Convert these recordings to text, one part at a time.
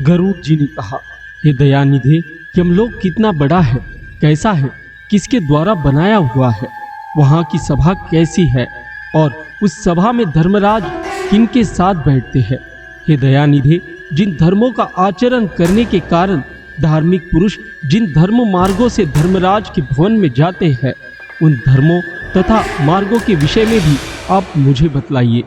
गरुड़ जी ने कहा, हे दयानिधे, यमलोक कितना बड़ा है, कैसा है, किसके द्वारा बनाया हुआ है, वहाँ की सभा कैसी है और उस सभा में धर्मराज किनके साथ बैठते हैं। हे दयानिधे, जिन धर्मों का आचरण करने के कारण धार्मिक पुरुष जिन धर्म मार्गों से धर्मराज के भवन में जाते हैं, उन धर्मों तथा मार्गों के विषय में भी आप मुझे बतलाइए।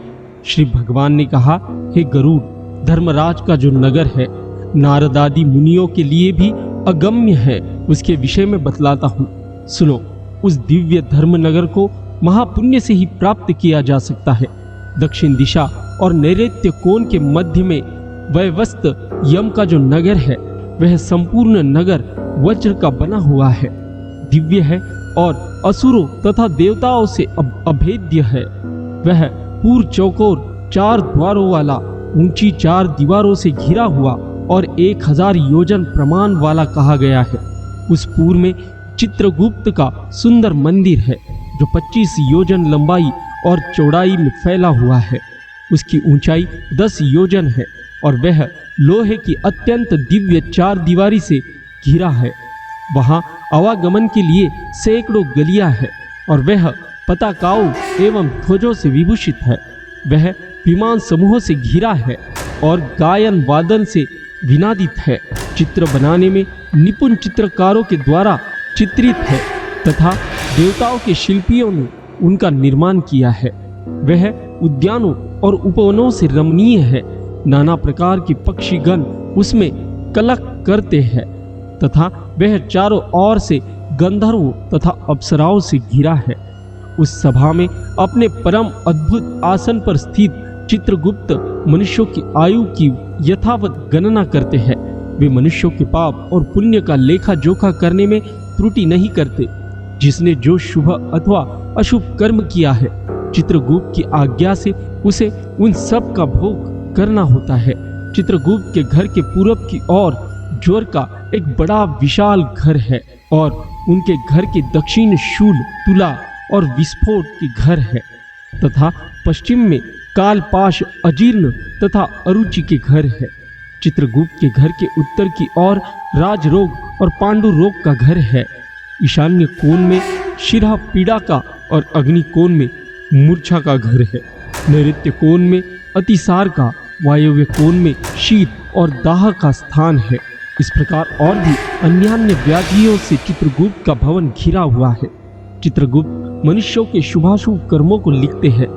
श्री भगवान ने कहा, हे गरुड़, धर्मराज का जो नगर है नारद आदि मुनियों के लिए भी अगम्य है, उसके विषय में बतलाता हूँ। सुनो, उस दिव्य धर्म नगर को महापुण्य से ही प्राप्त किया जा सकता है। दक्षिण दिशा और नैऋत्य कोण के मध्य में वैवस्त यम का जो नगर है, वह संपूर्ण नगर वज्र का बना हुआ है, दिव्य है और असुरों तथा देवताओं से अभेद्य है। वह पूर्व चौकोर 4 द्वारों वाला, ऊंची 4 दीवारों से घिरा हुआ और 1000 योजन प्रमाण वाला कहा गया है। उस पूर्व में चित्रगुप्त का सुंदर मंदिर है, जो 25 योजन लंबाई और चौड़ाई में फैला हुआ है। उसकी ऊंचाई 10 योजन है और वह लोहे की अत्यंत दिव्य 4 दीवारी से घिरा है। वहां आवागमन के लिए सैकड़ों गलियां है और वह पताकाओं एवं ध्वजों से विभूषित है। वह विमान समूहों से घिरा है और गायन वादन से विनादित है। चित्र बनाने में निपुण चित्रकारों के द्वारा चित्रित है तथा देवताओं के शिल्पियों ने उनका निर्माण किया है। वह उद्यानों और उपवनों से रमणीय है। नाना प्रकार के पक्षीगण उसमें कलक करते हैं तथा वह चारों ओर से गंधर्वों तथा अप्सराओं से घिरा है। उस सभा में अपने परम अद्भुत आसन पर स्थित चित्रगुप्त मनुष्यों की आयु की यथावत गणना करते हैं। वे मनुष्यों के पाप और पुण्य का लेखा जोखा करने में त्रुटि नहीं करते। जिसने जो शुभ अथवा अशुभ कर्म किया है, चित्रगुप्त की आज्ञा से उसे उन सब का भोग करना होता है। चित्रगुप्त के घर के पूरब की ओर ज्वर का एक बड़ा विशाल घर है और उनके घर के दक्षिण शूल, तुला और विस्फोट के घर है तथा पश्चिम में कालपाश, अजीर्ण तथा अरुचि के घर है। चित्रगुप्त के घर के उत्तर की ओर राजरोग और पांडु रोग का घर है। ईशान्य कोण में शिरा पीड़ा का और अग्नि कोण में मूर्छा का घर है। नैऋत्य कोण में अतिसार का, वायव्य कोण में शीत और दाह का स्थान है। इस प्रकार और भी अन्यान्य व्याधियों से चित्रगुप्त का भवन घिरा हुआ है। चित्रगुप्त मनुष्यों के शुभाशुभ कर्मों को लिखते हैं।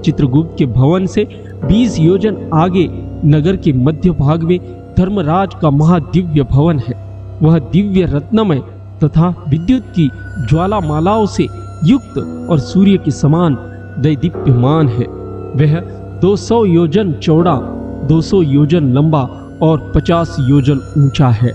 चित्रगुप्त के भवन से 20 योजन आगे नगर के मध्य भाग में धर्मराज का महादिव्य भवन है। वह दिव्य रत्नमय तथा विद्युत की ज्वालामालाओं से युक्त और सूर्य के समान दैदीप्यमान है। वह 200 योजन चौड़ा, 200 योजन लंबा और 50 योजन ऊंचा है।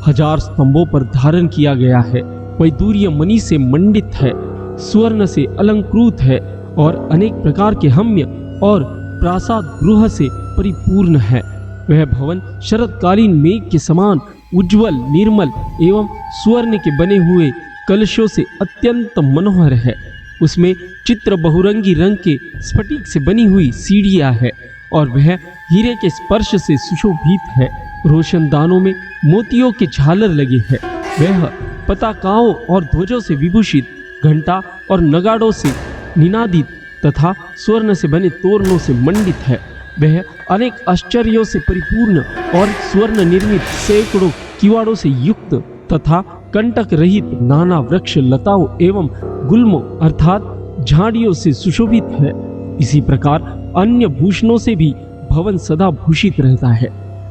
1000 स्तंभों पर धारण किया गया है। वैदूर्य मणि से मंडित है, स्वर्ण से अलंकृत है और अनेक प्रकार के हम्य और प्रासाद गृह से परिपूर्ण है। वह भवन शरतकालीन मेघ के समान उज्जवल, निर्मल एवं स्वर्ण के बने हुए कलशों से अत्यंत मनोहर है। उसमें चित्र बहुरंगी रंग के स्फटिक से बनी हुई सीढ़ियां है और वह हीरे के स्पर्श से सुशोभित है। रोशनदानों में मोतियों के झालर लगे हैं। वह पताकाओं और ध्वजों से विभूषित, घंटा और नगाड़ों से निनादित तथा स्वर्ण से बने तोरणों से मंडित है। वह अनेक आश्चर्यों से परिपूर्ण और स्वर्ण निर्मित सैकड़ों किवाड़ों से युक्त तथा कंटक रहित नाना वृक्ष, लताओं एवं गुल्मों अर्थात झाड़ियों से सुशोभित है। इसी प्रकार अन्य भूषणों से भी भवन सदा भूषित रहता है।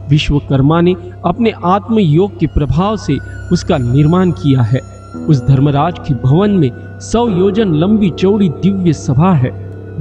विश्वकर्मा ने अपने आत्म योग के प्रभाव से उसका निर्माण किया है। उस धर्मराज के भवन में 100 योजन लंबी चौड़ी दिव्य सभा है,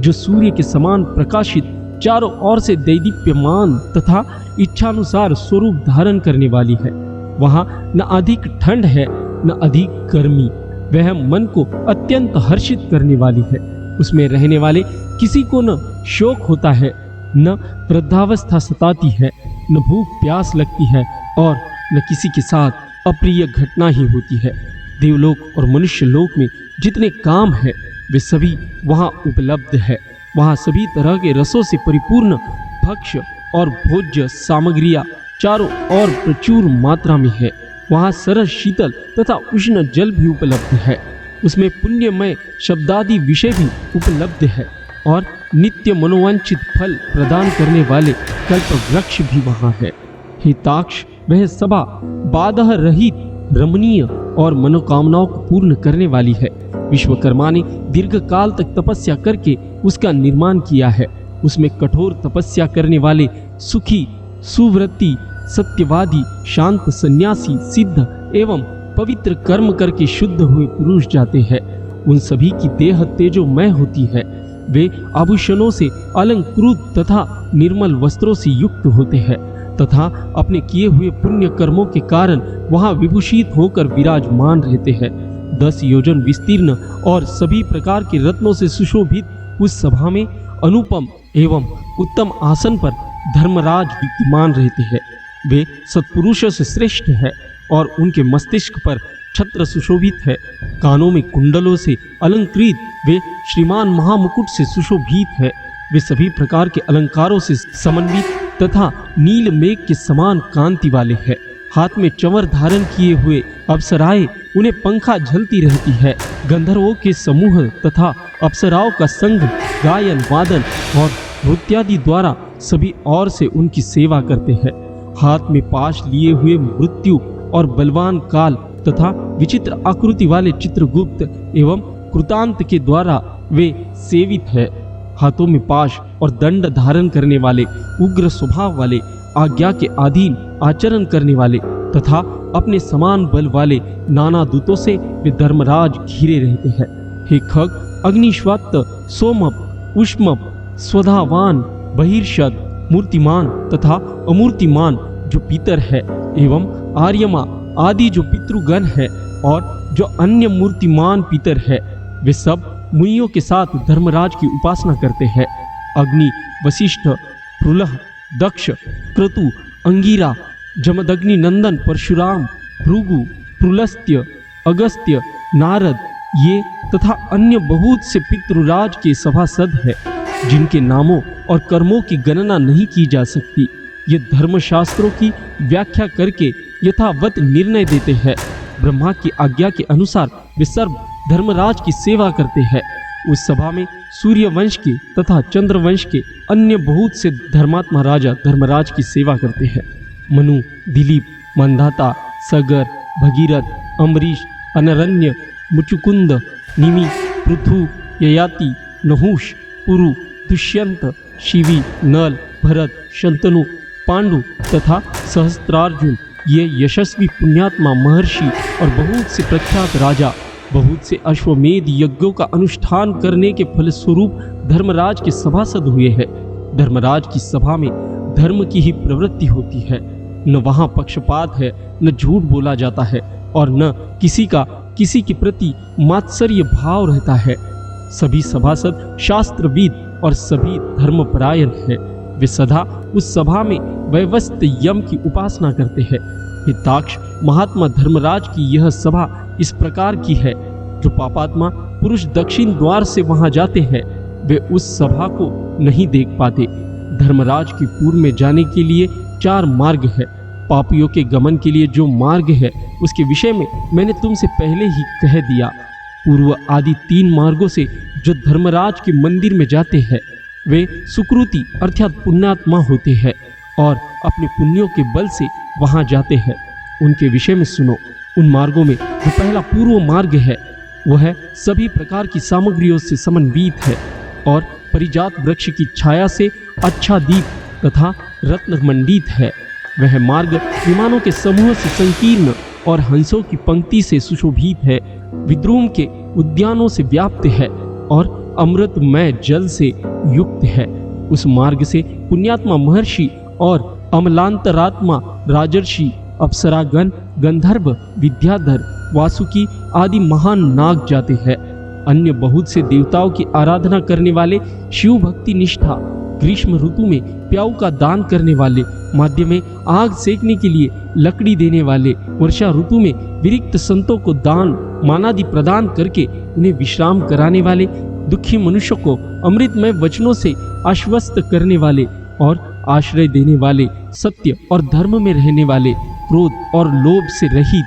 जो सूर्य के समान प्रकाशित, चारों ओर से दैदीप्यमान तथा इच्छानुसार स्वरूप धारण करने वाली है। वहां न अधिक ठंड है न अधिक गर्मी। वह मन को अत्यंत हर्षित करने वाली है। उसमें रहने वाले किसी को न शोक होता है, न वृद्धावस्था सताती है, न भूख प्यास लगती है और न किसी के साथ अप्रिय घटना ही होती है। देवलोक और मनुष्य लोक में जितने काम है वे सभी वहाँ उपलब्ध है। वहाँ सभी तरह के रसों से परिपूर्ण भक्ष्य और भोज्य सामग्रियाँ चारों ओर प्रचुर मात्रा में है। वहाँ सरल, शीतल तथा उष्ण जल भी उपलब्ध है। उसमें पुण्यमय शब्दादि विषय भी उपलब्ध है और नित्य मनोवांछित फल प्रदान करने वाले कल्प वृक्ष भी वहाँ है। हिताक्ष, वह सभा बाधा रहित, रमणीय और मनोकामनाओं को पूर्ण करने वाली है। विश्वकर्मा ने दीर्घ काल तक तपस्या करके उसका निर्माण किया है। उसमें कठोर तपस्या करने वाले सुखी, सुव्रती, सत्यवादी, शांत, सन्यासी, सिद्ध एवं पवित्र कर्म करके शुद्ध हुए पुरुष जाते हैं। उन सभी की देह तेजोमय होती है। वे आभूषणों से अलंकृत तथा निर्मल वस्त्रों से युक्त होते हैं तथा अपने किए हुए पुण्य कर्मों के कारण वहां विभूषित होकर विराजमान रहते हैं। 10 योजन विस्तीर्ण और सभी प्रकार के रत्नों से सुशोभित उस सभा में अनुपम एवं उत्तम आसन पर धर्मराज विद्यमान रहते हैं। वे सत्पुरुषों से श्रेष्ठ है और उनके मस्तिष्क पर छत्र सुशोभित है। कानों में कुंडलों से अलंकृत वे श्रीमान महामुकुट से सुशोभित है। वे सभी प्रकार के अलंकारों से समन्वित तथा नील मेघ के समान कांति वाले हैं। हाथ में चंवर धारण किए हुए अप्सराएं उन्हें पंखा झलती रहती है। गंधर्वों के समूह तथा अप्सराओं का संग गायन, वादन और नृत्यादि द्वारा सभी ओर से उनकी सेवा करते हैं। हाथ में पाश लिए हुए मृत्यु और बलवान काल तथा विचित्र आकृति वाले चित्रगुप्त एवं कृतांत के द्वारा वे सेवित है। हाथों में पाश और दंड धारण करने वाले, उग्र स्वभाव वाले, आज्ञा के अधीन आचरण करने वाले तथा अपने समान बल वाले नाना दूतों से वे धर्मराज घिरे रहते हैं। हे खग, अग्निश्वत, सोमप, उष्मप, स्वधावान, बहिर्षद, मूर्तिमान तथा अमूर्तिमान जो पितर है एवं आर्यमा आदि जो पितृगण है और जो अन्य मूर्तिमान पितर है, वे सब मुनियों के साथ धर्मराज की उपासना करते हैं। अग्नि, वशिष्ठ, प्रुलह, दक्ष, क्रतु, अंगिरा, जमदग्नि नंदन, परशुराम, भृगु, प्रुलस्त्य, अगस्त्य, नारद, ये तथा अन्य बहुत से पितृराज के सभासद है जिनके नामों और कर्मों की गणना नहीं की जा सकती। ये धर्मशास्त्रों की व्याख्या करके यथावत निर्णय देते हैं। ब्रह्मा की आज्ञा के अनुसार वे सर्व धर्मराज की सेवा करते हैं। उस सभा में सूर्य वंश के तथा चंद्र वंश के अन्य बहुत से धर्मात्मा राजा धर्मराज की सेवा करते हैं। मनु, दिलीप, मंदाता, सगर, भगीरथ, अम्बरीश, अनरण्य, मुचुकुंद, निमि, पृथु, ययाति, नहुष, पुरु, दुष्यंत, शिवी, नल, भरत, शंतनु, पांडु तथा सहस्त्रार्जुन, ये यशस्वी पुण्यात्मा महर्षि और बहुत से प्रख्यात राजा बहुत से अश्वमेध यज्ञों का अनुष्ठान करने के फलस्वरूप धर्मराज के सभासद हुए हैं। धर्मराज की सभा में धर्म की ही प्रवृत्ति होती है। न वहाँ पक्षपात है, न झूठ बोला जाता है और न किसी के प्रति मात्सर्य भाव रहता है। सभी सभासद शास्त्रविद और सभी धर्मपरायण हैं। वे सदा उस सभा में वैवस्त यम की उपासना करते हैं। हिताक्ष, महात्मा धर्मराज की यह सभा इस प्रकार की है। जो पापात्मा पुरुष दक्षिण द्वार से वहां जाते हैं वे उस सभा को नहीं देख पाते। धर्मराज की पूर्व में जाने के लिए 4 मार्ग है। पापियों के गमन के लिए जो मार्ग है उसके विषय में मैंने तुमसे पहले ही कह दिया। पूर्व आदि 3 मार्गों से जो धर्मराज के मंदिर में जाते हैं वे सुकृति अर्थात पुण्यात्मा होते हैं और अपने पुण्यों के बल से वहां जाते हैं। उनके विषय में सुनो। उन मार्गों में जो पहला पूर्व मार्ग है वह सभी प्रकार की सामग्रियों से समन्वित है और परिजात वृक्ष की छाया से आच्छादित तथा रत्न मंडित है। वह मार्ग विमानों के समूह से संकीर्ण और हंसों की पंक्ति से सुशोभित है। विद्रुम के उद्यानों से व्याप्त है और अमृतमय जल से युक्त है। उस मार्ग से पुण्यात्मा महर्षि और अमलांतरात्मा राजर्षि, अप्सरागण, गंधर्व, विद्याधर, वासुकी आदि महान नाग जाते हैं। अन्य बहुत से देवताओं की आराधना करने वाले, शिव भक्ति निष्ठा, ग्रीष्म ऋतु में प्याऊ का दान करने वाले, माध्य में आग सेकने के लिए लकड़ी देने वाले, वर्षा ऋतु में विरक्त संतों को दान मानादि प्रदान करके उन्हें विश्राम कराने वाले, दुखी मनुष्यों को अमृतमय वचनों से आश्वस्त करने वाले और आश्रय देने वाले, सत्य और धर्म में रहने वाले, क्रोध और लोभ से रहित,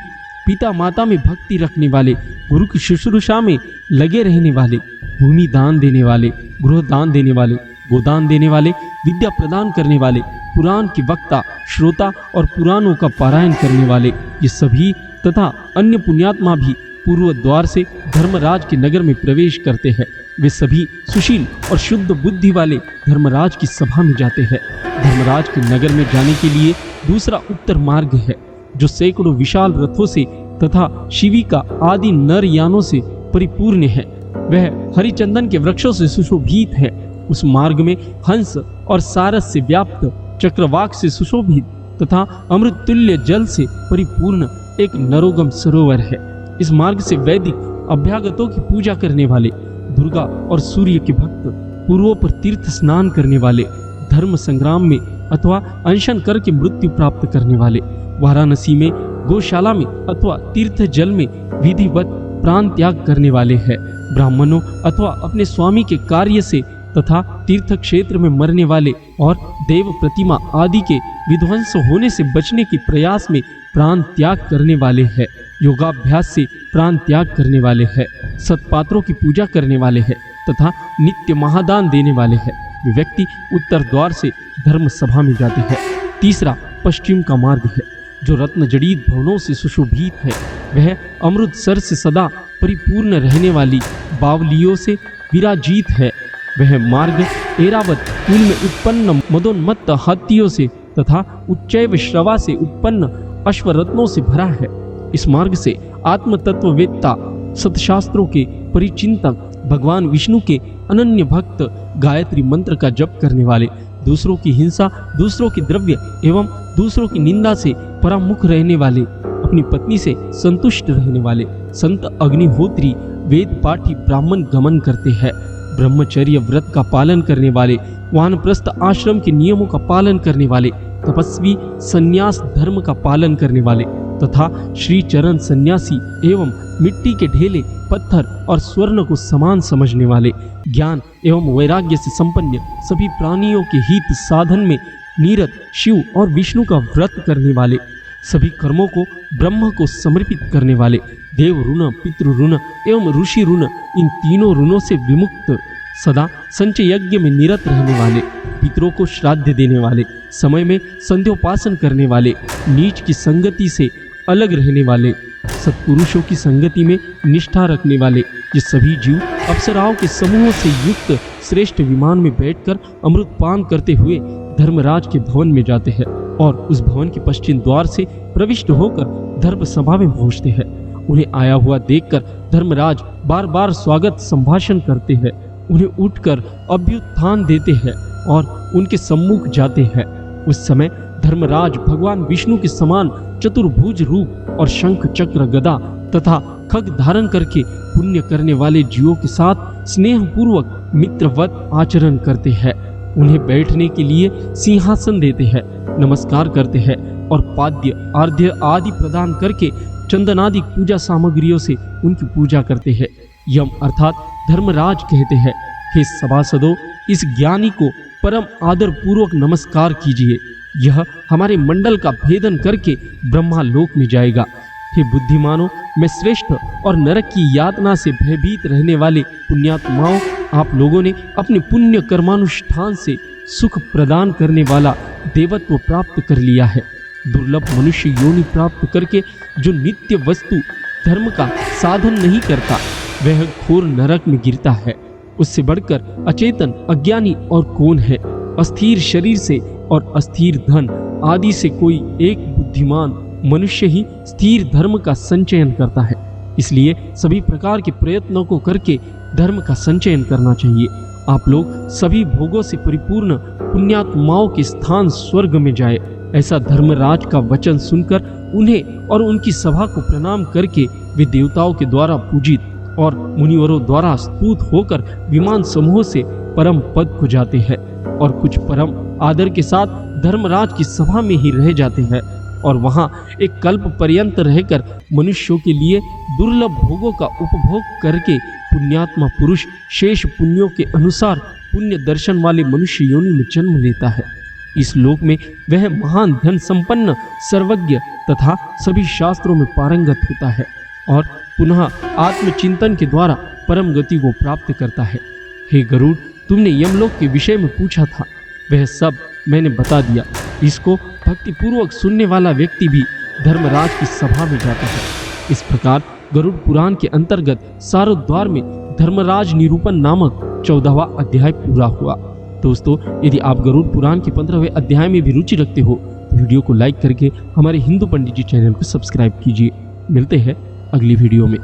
पिता माता में भक्ति रखने वाले, गुरु की शुश्रूषा में लगे रहने वाले, भूमि दान देने वाले, गृह दान देने वाले, गोदान देने वाले, विद्या प्रदान करने वाले, पुराण के वक्ता, श्रोता और पुराणों का पारायण करने वाले, ये सभी तथा अन्य पुण्यात्मा भी पूर्व द्वार से धर्मराज के नगर में प्रवेश करते हैं। वे सभी सुशील और शुद्ध बुद्धि वाले धर्मराज की सभा में जाते हैं। धर्मराज के नगर में जाने के लिए दूसरा उत्तर मार्ग है, जो सैकड़ों विशाल रथों से तथा शिविका आदि नर यानों से परिपूर्ण है। वह हरिचंदन के वृक्षों से सुशोभित है। उस मार्ग में हंस और सारस से व्याप्त, चक्रवाक से सुशोभित तथा अमृत तुल्य जल से परिपूर्ण एक नरोगम सरोवर है। इस मार्ग से वैदिक अभ्यागतों की पूजा करने वाले, दुर्गा और सूर्य के भक्त, पूर्वों पर तीर्थ स्नान करने वाले, धर्म संग्राम में अथवा अनशन करके मृत्यु प्राप्त करने वाले, वाराणसी में गौशाला में अथवा तीर्थ जल में विधिवत प्राण त्याग करने वाले हैं। ब्राह्मणों अथवा अपने स्वामी के कार्य से तथा तीर्थ क्षेत्र में मरने वाले और देव प्रतिमा आदि के विध्वंस होने से बचने के प्रयास में प्राण त्याग करने वाले हैं। योगाभ्यास से प्राण त्याग करने वाले हैं। सत्पात्रों की पूजा करने वाले हैं तथा नित्य महादान देने वाले हैं। वे व्यक्ति उत्तर द्वार से धर्म सभा में जाते हैं। तीसरा पश्चिम का मार्ग है, जो रत्न जड़ीत भवनों से सुशोभित है। वह अमृतसर से सदा परिपूर्ण रहने वाली बावलियों से विराजित है। वह मार्ग ऐरावत कुल में उत्पन्न मदोन्मत्त हाथियों से तथा उच्चैव श्रवा से उत्पन्न अश्वरत्नों से भरा है। इस मार्ग से आत्म तत्ववेत्ता, सतशास्त्रों के परिचिंतक, भगवान विष्णु के अनन्य भक्त, गायत्री मंत्र का जप करने वाले, दूसरों की हिंसा, दूसरों के द्रव्य एवं दूसरों की निंदा से परामुख रहने वाले, अपनी पत्नी से संतुष्ट रहने वाले, संत अग्निहोत्री वेद पाठी ब्राह्मण गमन करते हैं। ब्रह्मचर्य व्रत का पालन करने वाले, वानप्रस्थ आश्रम के नियमों का पालन करने वाले, तपस्वी संन्यास धर्म का पालन करने वाले तथा श्री चरण सन्यासी एवं मिट्टी के ढेले, पत्थर और स्वर्ण को समान समझने वाले, ज्ञान एवं वैराग्य से संपन्न, सभी प्राणियों के हित साधन में निरत शिव और विष्णु का व्रत करने वाले, सभी कर्मों को ब्रह्म को समर्पित करने वाले, देव ऋण, पितृ ऋण एवं ऋषि ऋण, इन तीनों ऋणों से विमुक्त, सदा संचय यज्ञ में निरत रहने वाले, पितरों को श्राद्ध देने वाले, समय में संध्योपासन करने वाले, नीच की संगति से अलग रहने वाले, सत्पुरुषों की संगति में निष्ठा रखने वाले, ये सभी जीव अप्सराओं के समूहों से युक्त श्रेष्ठ विमान में बैठकर अमृत पान करते हुए धर्मराज के भवन में जाते हैं और उस भवन के पश्चिम द्वार से प्रविष्ट होकर धर्म सभा में पहुंचते हैं। उन्हें आया हुआ देखकर धर्मराज बार बार स्वागत संभाषण करते हैं, उन्हें उठकर अभ्युत्थान देते हैं और उनके सम्मुख जाते हैं। उस समय धर्मराज भगवान विष्णु के समान चतुर्भुज रूप और शंख चक्र गदा तथा खग धारण करके पुण्य करने वाले जीवों के साथ स्नेह पूर्वक मित्रवत आचरण करते हैं। उन्हें बैठने के लिए सिंहासन देते हैं, नमस्कार करते हैं और पाद्य आर्ध्य आदि प्रदान करके चंदनादि पूजा सामग्रियों से उनकी पूजा करते हैं। यम अर्थात धर्मराज कहते हैं, हे सभासदों, इस ज्ञानी को परम आदर पूर्वक नमस्कार कीजिए। यह हमारे मंडल का भेदन करके ब्रह्मा लोक में जाएगा। हे बुद्धिमानों, मैं श्रेष्ठ और नरक की यातना से भयभीत रहने वाले पुण्यात्माओं, आप लोगों ने अपने पुण्य कर्मानुष्ठान से सुख प्रदान करने वाला देवत्व प्राप्त कर लिया है। दुर्लभ मनुष्य योनि प्राप्त करके जो नित्य वस्तु धर्म का साधन नहीं करता, वह घोर नरक में गिरता है। उससे बढ़कर अचेतन अज्ञानी और कौन है? अस्थिर शरीर से और अस्थिर धन आदि से कोई एक बुद्धिमान मनुष्य ही स्थिर धर्म का संचयन करता है। इसलिए सभी प्रकार के प्रयत्नों को करके धर्म का संचयन करना चाहिए। आप लोग सभी भोगों से परिपूर्ण पुण्यात्माओं के स्थान स्वर्ग में जाए। ऐसा धर्मराज का वचन सुनकर उन्हें और उनकी सभा को प्रणाम करके वे देवताओं के द्वारा पूजित और मुनिवरों द्वारा स्तुत होकर विमान समूह से परम पद को जाते हैं और कुछ परम आदर के साथ धर्मराज की सभा में ही रह जाते हैं और वहां एक कल्प पर्यंत रहकर मनुष्यों के लिए दुर्लभ भोगों का उपभोग करके पुण्यात्मा पुरुष शेष पुण्यों के अनुसार पुण्य दर्शन वाले मनुष्य योनि में जन्म लेता है। इस लोक में वह महान धन संपन्न, सर्वज्ञ तथा सभी शास्त्रों में पारंगत होता है और पुनः आत्मचिंतन के द्वारा परम गति को प्राप्त करता है। हे गरुड़, तुमने यमलोक के विषय में पूछा था, वह सब मैंने बता दिया। इसको भक्तिपूर्वक सुनने वाला व्यक्ति भी धर्मराज की सभा में जाता है। इस प्रकार गरुड़ पुराण के अंतर्गत सारोद्वार में धर्मराज निरूपण नामक 14वां अध्याय पूरा हुआ। दोस्तों, यदि आप गरुड़ पुराण के 15वें अध्याय में भी रुचि रखते हो तो वीडियो को लाइक करके हमारे हिंदू पंडित जी चैनल को सब्सक्राइब कीजिए। मिलते हैं अगली वीडियो में।